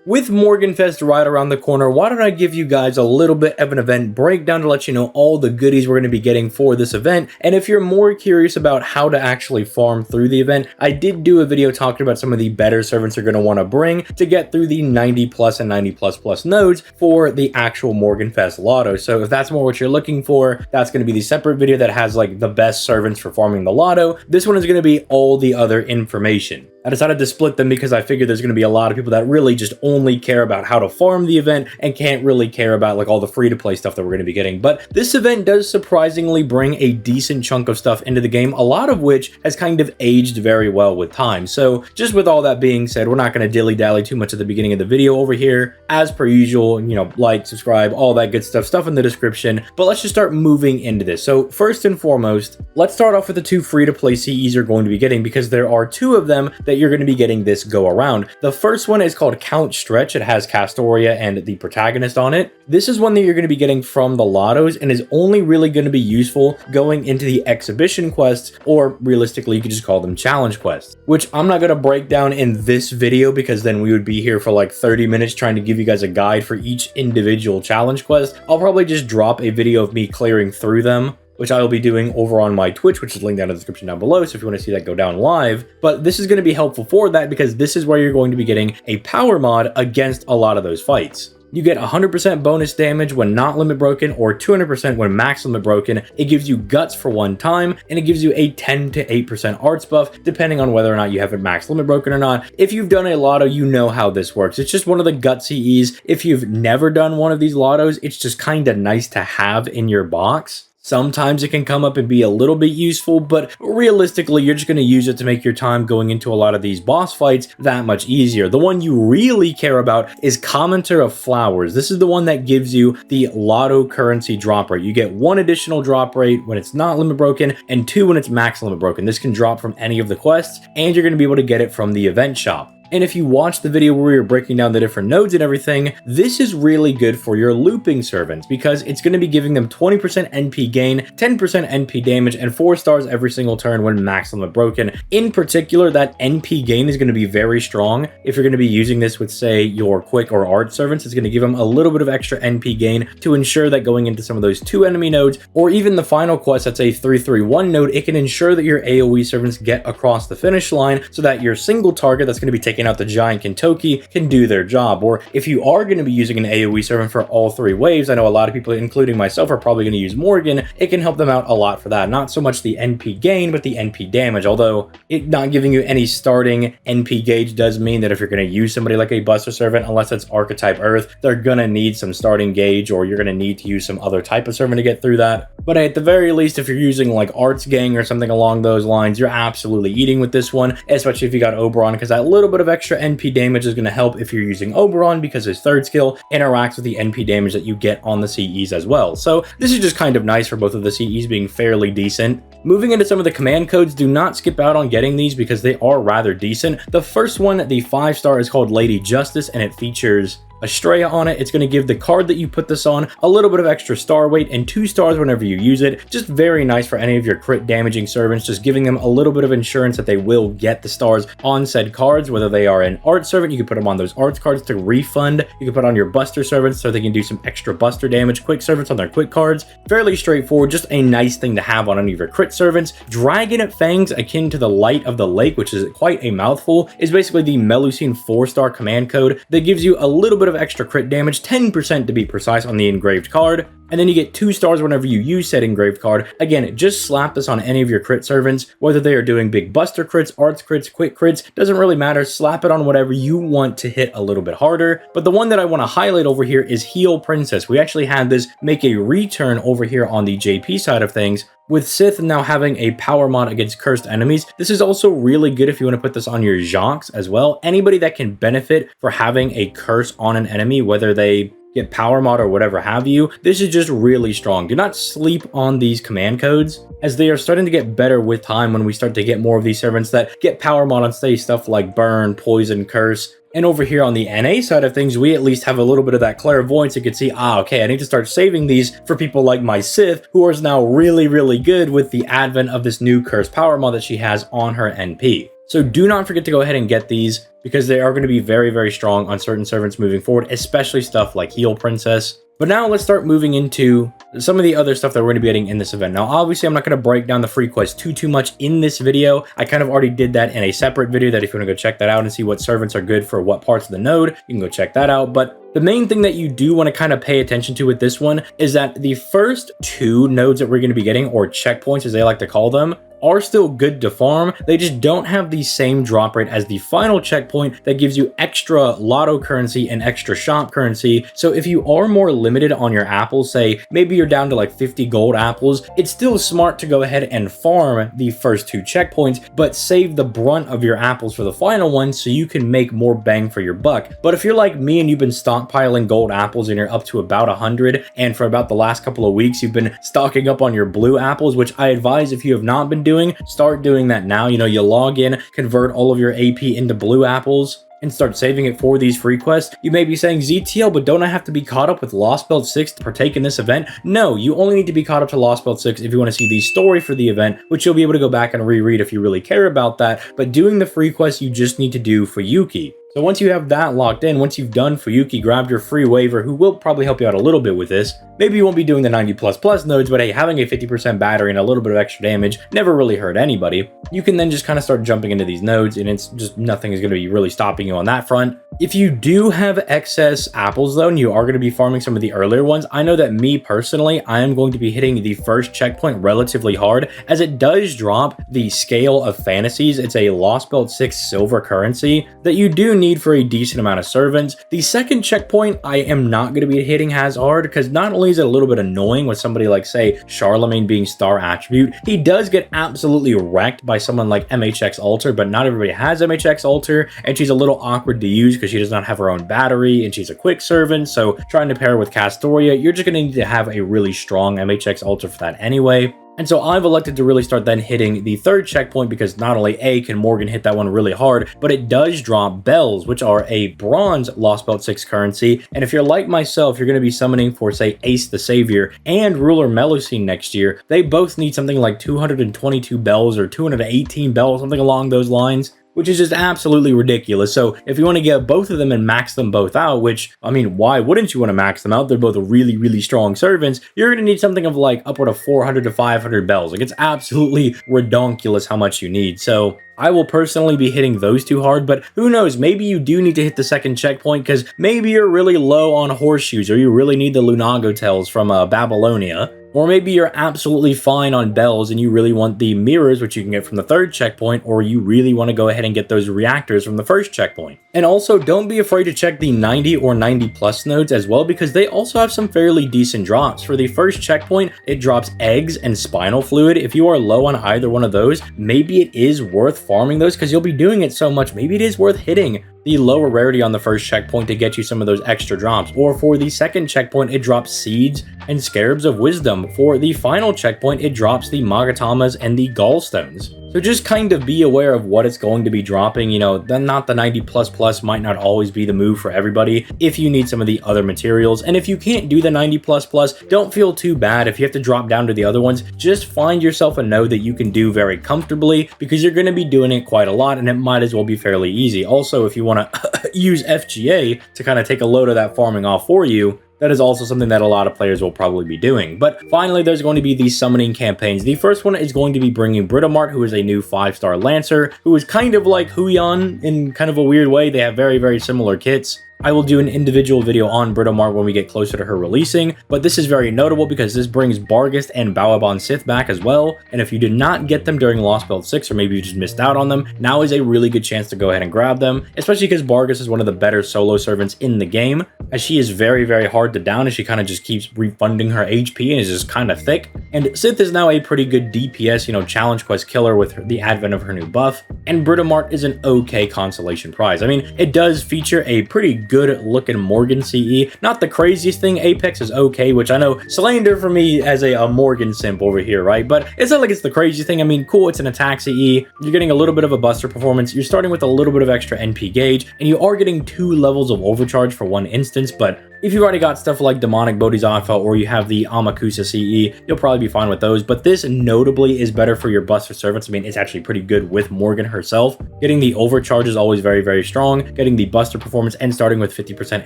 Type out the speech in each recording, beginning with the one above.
with Morganfest right around the corner, why don't I give you guys a little bit of an event breakdown to let you know all the goodies we're going to be getting for this event. And if you're more curious about how to actually farm through the event, I did do a video talking about some of the better servants you're going to want to bring to get through the 90 plus and 90 plus nodes for the actual Morganfest Lotto. So if that's more what you're looking for, that's going to be the separate video that has like the best servants for farming the Lotto. This one is going to be all the other information. I decided to split them because I figured there's going to be a lot of people that really just only care about how to farm the event and can't really care about like all the free-to-play stuff that we're going to be getting. But this event does surprisingly bring a decent chunk of stuff into the game, a lot of which has kind of aged very well with time. So just with all that being said, we're not going to dilly-dally too much at the beginning of the video over here. As per usual, you know, like, subscribe, all that good stuff in the description. But let's just start moving into this. So first and foremost, let's start off with the two free-to-play CEs you're going to be getting, because there are two of them that you're going to be getting this go around. The first one is called Count Stretch. It has Castoria and the protagonist on it. This is one that you're going to be getting from the Lottos and is only really going to be useful going into the exhibition quests, or realistically you could just call them challenge quests, which I'm not going to break down in this video because then we would be here for like 30 minutes trying to give you guys a guide for each individual challenge quest. I'll probably just drop a video of me clearing through them, which I will be doing over on my Twitch, which is linked down in the description down below, so if you want to see that go down live. But this is going to be helpful for that because this is where you're going to be getting a power mod against a lot of those fights. You get 100% bonus damage when not limit broken, or 200% when max limit broken. It gives you guts for one time, and it gives you a 10 to 8% arts buff, depending on whether or not you have it max limit broken or not. If you've done a Lotto, you know how this works. It's just one of the gut CEs. If you've never done one of these Lottos, it's just kind of nice to have in your box. Sometimes it can come up and be a little bit useful, but realistically, you're just going to use it to make your time going into a lot of these boss fights that much easier. The one you really care about is Commenter of Flowers. This is the one that gives you the Lotto currency drop rate. You get 1 additional drop rate when it's not limit broken, and 2 when it's max limit broken. This can drop from any of the quests, and you're going to be able to get it from the event shop. And if you watch the video where we were breaking down the different nodes and everything, this is really good for your looping servants because it's going to be giving them 20% NP gain, 10% NP damage, and 4 stars every single turn when max limit broken. In particular, that NP gain is going to be very strong. If you're going to be using this with, say, your quick or art servants, it's going to give them a little bit of extra NP gain to ensure that going into some of those 2 enemy nodes, or even the final quest that's a 3-3-1 node, it can ensure that your AoE servants get across the finish line so that your single target that's going to be taking out the giant Kentucky can do their job. Or if you are going to be using an AoE servant for all 3 waves, I know a lot of people, including myself, are probably going to use Morgan, it can help them out a lot for that. Not so much the NP gain, but the NP damage, although it not giving you any starting NP gauge does mean that if you're going to use somebody like a Buster Servant, unless it's Archetype Earth, they're going to need some starting gauge, or you're going to need to use some other type of servant to get through that. But at the very least, if you're using like Arts Gang or something along those lines, you're absolutely eating with this one, especially if you got Oberon, because that little bit of extra NP damage is going to help if you're using Oberon, because his 3rd skill interacts with the NP damage that you get on the CEs as well. So this is just kind of nice for both of the CEs being fairly decent. Moving into some of the command codes, do not skip out on getting these because they are rather decent. The first one, the 5-star, is called Lady Justice, and it features Estrella on it. It's going to give the card that you put this on a little bit of extra star weight and 2 stars whenever you use it. Just very nice for any of your crit damaging servants, just giving them a little bit of insurance that they will get the stars on said cards, whether they are an art servant, you can put them on those arts cards to refund. You can put on your buster servants so they can do some extra buster damage. Quick servants on their quick cards. Fairly straightforward, just a nice thing to have on any of your crit servants. Dragon Fangs, akin to the Light of the Lake, which is quite a mouthful, is basically the Melusine 4-star command code that gives you a little bit of extra crit damage, 10% to be precise, on the engraved card. And then you get 2 stars whenever you use said engraved card. Again, just slap this on any of your crit servants, whether they are doing big buster crits, arts crits, quick crits, doesn't really matter. Slap it on whatever you want to hit a little bit harder. But the one that I want to highlight over here is Heal Princess. We actually had this make a return over here on the JP side of things. With Sith now having a power mod against cursed enemies, this is also really good if you want to put this on your Jacques as well. Anybody that can benefit for having a curse on an enemy, whether they get power mod or whatever have you, this is just really strong. Do not sleep on these command codes, as they are starting to get better with time when we start to get more of these servants that get power mod on, say, stuff like burn, poison, curse. And over here on the NA side of things, we at least have a little bit of that clairvoyance. You can see, okay, I need to start saving these for people like my Sith, who is now really, really good with the advent of this new curse power mod that she has on her NP. So do not forget to go ahead and get these because they are going to be very, very strong on certain servants moving forward, especially stuff like Heal Princess. But now let's start moving into some of the other stuff that we're going to be getting in this event. Now, obviously, I'm not going to break down the free quests too much in this video. I kind of already did that in a separate video that if you want to go check that out and see what servants are good for what parts of the node, you can go check that out. But the main thing that you do want to kind of pay attention to with this one is that the first 2 nodes that we're going to be getting, or checkpoints as they like to call them, are still good to farm. They just don't have the same drop rate as the final checkpoint that gives you extra lotto currency and extra shop currency. So if you are more limited on your apples, say maybe you're down to like 50 gold apples, it's still smart to go ahead and farm the first 2 checkpoints, but save the brunt of your apples for the final one so you can make more bang for your buck. But if you're like me and you've been stockpiling gold apples and you're up to about 100, and for about the last couple of weeks you've been stocking up on your blue apples, which I advise if you have not been doing, start doing that now. You know, you log in, convert all of your AP into blue apples, and start saving it for these free quests. You may be saying, ZTL, but don't I have to be caught up with Lost Belt 6 to partake in this event? No, you only need to be caught up to Lost Belt 6 if you want to see the story for the event, which you'll be able to go back and reread if you really care about that. But doing the free quests, you just need to do Fuyuki. So once you have that locked in, once you've done Fuyuki, grab your free waiver, who will probably help you out a little bit with this. Maybe you won't be doing the 90++ nodes, but hey, having a 50% battery and a little bit of extra damage never really hurt anybody. You can then just kind of start jumping into these nodes, and it's just nothing is going to be really stopping you on that front. If you do have excess apples though, and you are going to be farming some of the earlier ones, I know that me personally, I am going to be hitting the first checkpoint relatively hard, as it does drop the Scale of Fantasies. It's a Lost Belt 6 silver currency that you do need for a decent amount of servants. The second checkpoint I am not going to be hitting as hard, because not only is it a little bit annoying with somebody like, say, Charlemagne being star attribute, he does get absolutely wrecked by someone like MHX Alter, but not everybody has MHX Alter, and she's a little awkward to use because she does not have her own battery and she's a quick servant. So trying to pair with Castoria, you're just going to need to have a really strong MHX Alter for that anyway. And so I've elected to really start then hitting the third checkpoint, because not only can Morgan hit that one really hard, but it does drop bells, which are a bronze Lost Belt 6 currency. And if you're like myself, you're going to be summoning for, say, Ace the Savior and Ruler Melusine next year. They both need something like 222 bells or 218 bells, something along those lines, which is just absolutely ridiculous. So if you want to get both of them and max them both out, which, I mean, why wouldn't you want to max them out? They're both really, really strong servants. You're going to need something of like upward of 400 to 500 bells. Like, it's absolutely redonkulous how much you need. So I will personally be hitting those 2 hard, but who knows, maybe you do need to hit the second checkpoint because maybe you're really low on horseshoes, or you really need the Lunago tails from Babylonia. Or maybe you're absolutely fine on bells and you really want the mirrors, which you can get from the third checkpoint, or you really want to go ahead and get those reactors from the first checkpoint. And also, don't be afraid to check the 90 or 90+ nodes as well, because they also have some fairly decent drops. For the first checkpoint, it drops eggs and spinal fluid. If you are low on either one of those, maybe it is worth farming those because you'll be doing it so much. Maybe it is worth hitting the lower rarity on the first checkpoint to get you some of those extra drops. Or for the second checkpoint, it drops seeds and scarabs of wisdom. For the final checkpoint, it drops the Magatamas and the gallstones. So just kind of be aware of what it's going to be dropping. You know, then not the 90++ might not always be the move for everybody if you need some of the other materials. And if you can't do the 90++, don't feel too bad if you have to drop down to the other ones. Just find yourself a node that you can do very comfortably, because you're going to be doing it quite a lot and it might as well be fairly easy. Also, if you want to use FGA to kind of take a load of that farming off for you, that is also something that a lot of players will probably be doing. But finally, there's going to be these summoning campaigns. The first one is going to be bringing Britomart, who is a new 5-star Lancer, who is kind of like Huyan in kind of a weird way. They have very, very similar kits. I will do an individual video on Britomart when we get closer to her releasing, but this is very notable because this brings Barghest and Balaban Sith back as well, and if you did not get them during Lost Belt 6, or maybe you just missed out on them, now is a really good chance to go ahead and grab them, especially because Barghest is one of the better solo servants in the game, as she is very, very hard to down, and she kind of just keeps refunding her HP and is just kind of thick. And Sith is now a pretty good DPS, you know, challenge quest killer with the advent of her new buff, and Britomart is an okay consolation prize. I mean, it does feature a pretty good looking Morgan CE. Not the craziest thing. Apex is okay, which I know slander for me as a Morgan simp over here, right? But it's not like it's the craziest thing. I mean, cool, it's an attack CE. You're getting a little bit of a buster performance. You're starting with a little bit of extra NP gauge, and you are getting 2 levels of overcharge for 1 instance, but If you've already got stuff like Demonic Bodhisattva or you have the Amakusa CE, you'll probably be fine with those, but this notably is better for your Buster Servants. I mean, it's actually pretty good with Morgan herself. Getting the overcharge is always very, very strong. Getting the Buster performance and starting with 50%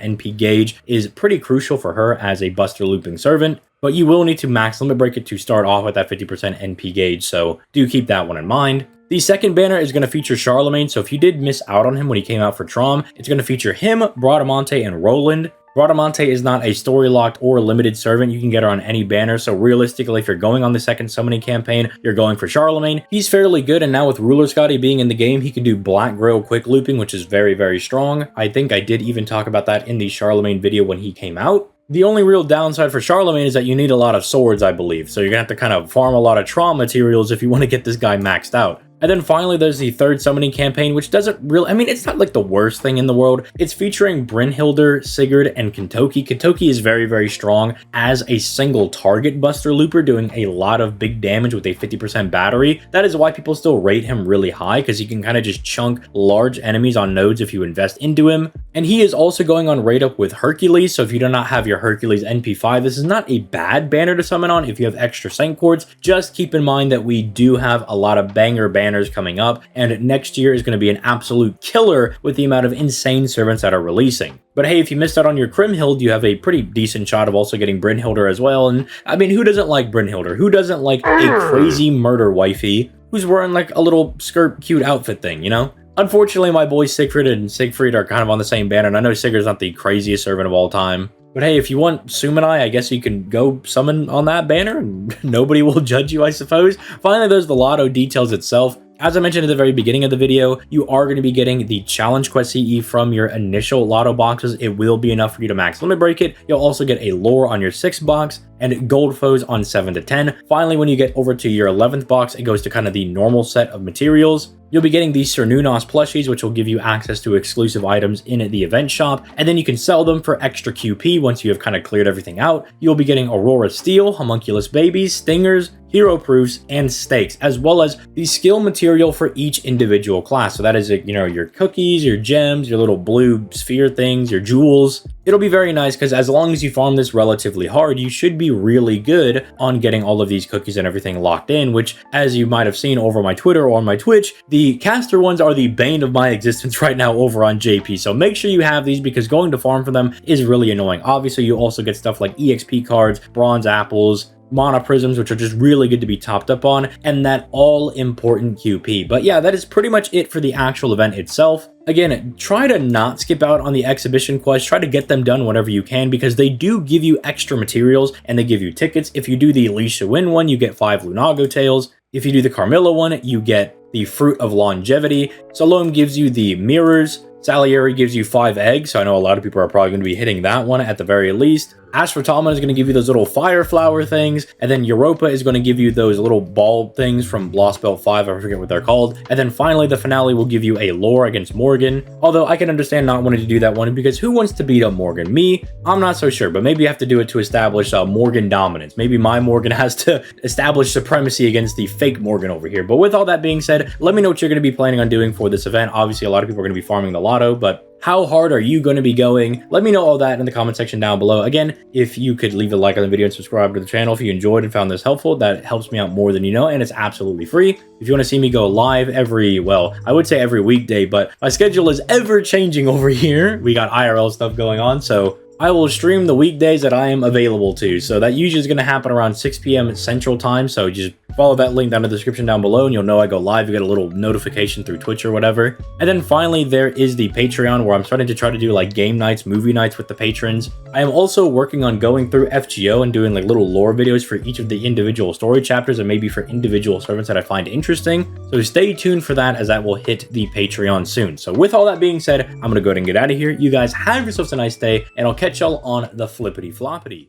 NP gauge is pretty crucial for her as a Buster looping servant, but you will need to max limit break it to start off with that 50% NP gauge, so do keep that one in mind. The second banner is going to feature Charlemagne, so if you did miss out on him when he came out for Trom, it's going to feature him, Bradamante, and Roland. Bradamante is not a story-locked or limited servant. You can get her on any banner, so realistically, if you're going on the second summoning campaign, you're going for Charlemagne. He's fairly good, and now with Ruler Scotty being in the game, he can do Black Grail quick looping, which is very, very strong. I think I did even talk about that in the Charlemagne video when he came out. The only real downside for Charlemagne is that you need a lot of swords, I believe, so you're gonna have to kind of farm a lot of Trom materials if you want to get this guy maxed out. And then finally, there's the third summoning campaign, which doesn't really, I mean, it's not like the worst thing in the world. It's featuring Brynhildr, Sigurd, and Kentoki. Kentoki is very, very strong as a single target Buster Looper, doing a lot of big damage with a 50% battery. That is why people still rate him really high, because he can kind of just chunk large enemies on nodes if you invest into him. And he is also going on rate up with Hercules, so if you do not have your Hercules NP5, this is not a bad banner to summon on if you have extra Saint Cords. Just keep in mind that we do have a lot of banger banners coming up, and next year is going to be an absolute killer with the amount of insane servants that are releasing. But hey, if you missed out on your Kriemhild, you have a pretty decent shot of also getting Brynhildr as well, and I mean, who doesn't like Brynhildr? Who doesn't like a crazy murder wifey who's wearing like a little skirt cute outfit thing, you know? Unfortunately, my boys Sigfrid and Siegfried are kind of on the same banner, and I know Sigurd's not the craziest servant of all time. But hey, if you want Sumanai, I guess you can go summon on that banner and nobody will judge you, I suppose. Finally, there's the Lotto details itself. As I mentioned at the very beginning of the video, you are going to be getting the Challenge Quest CE from your initial Lotto boxes. It will be enough for you to max limit break it. You'll also get a lore on your 6th box and gold foes on 7 to 10. Finally, when you get over to your 11th box, it goes to kind of the normal set of materials. You'll be getting these Cernunos plushies, which will give you access to exclusive items in the event shop, and then you can sell them for extra QP once you have kind of cleared everything out. You'll be getting Aurora Steel, Homunculus Babies, Stingers, Hero Proofs, and Stakes, as well as the skill material for each individual class. So that is, you know, your cookies, your gems, your little blue sphere things, your jewels. It'll be very nice because as long as you farm this relatively hard, you should be really good on getting all of these cookies and everything locked in, which, as you might have seen over my Twitter or on my Twitch, the caster ones are the bane of my existence right now over on JP. So make sure you have these because going to farm for them is really annoying. Obviously, you also get stuff like EXP cards, bronze apples, mana prisms, which are just really good to be topped up on, and that all important QP. But yeah, that is pretty much it for the actual event itself. Again, try to not skip out on the exhibition quests. Try to get them done whenever you can because they do give you extra materials and they give you tickets. If you do the Alicia Win one, you get 5 Lunago tails. If you do the Carmilla one, you get the Fruit of Longevity. Salome gives you the mirrors. Salieri gives you 5 eggs, so I know a lot of people are probably going to be hitting that one at the very least. Asphaltama is going to give you those little fire flower things, and then Europa is going to give you those little ball things from Lost Belt 5, I forget what they're called. And then finally, the finale will give you a lore against Morgan, although I can understand not wanting to do that one because who wants to beat up Morgan? Me? I'm not so sure, but maybe you have to do it to establish Morgan dominance. Maybe my Morgan has to establish supremacy against the fake Morgan over here. But with all that being said, let me know what you're going to be planning on doing for this event. Obviously, a lot of people are going to be farming the Lotto, but how hard are you going to be going? Let me know all that in the comment section down below. Again, if you could leave a like on the video and subscribe to the channel if you enjoyed and found this helpful, that helps me out more than you know, and it's absolutely free. If you want to see me go live every, well, I would say every weekday, but my schedule is ever changing over here. We got IRL stuff going on, so I will stream the weekdays that I am available to. So that usually is going to happen around 6 p.m. Central Time. So just follow that link down in the description down below and you'll know I go live. You get a little notification through Twitch or whatever. And then finally, there is the Patreon where I'm starting to try to do like game nights, movie nights with the patrons. I am also working on going through FGO and doing like little lore videos for each of the individual story chapters and maybe for individual servants that I find interesting. So stay tuned for that as that will hit the Patreon soon. So with all that being said, I'm going to go ahead and get out of here. You guys have yourselves a nice day and I'll catch y'all on the flippity floppity.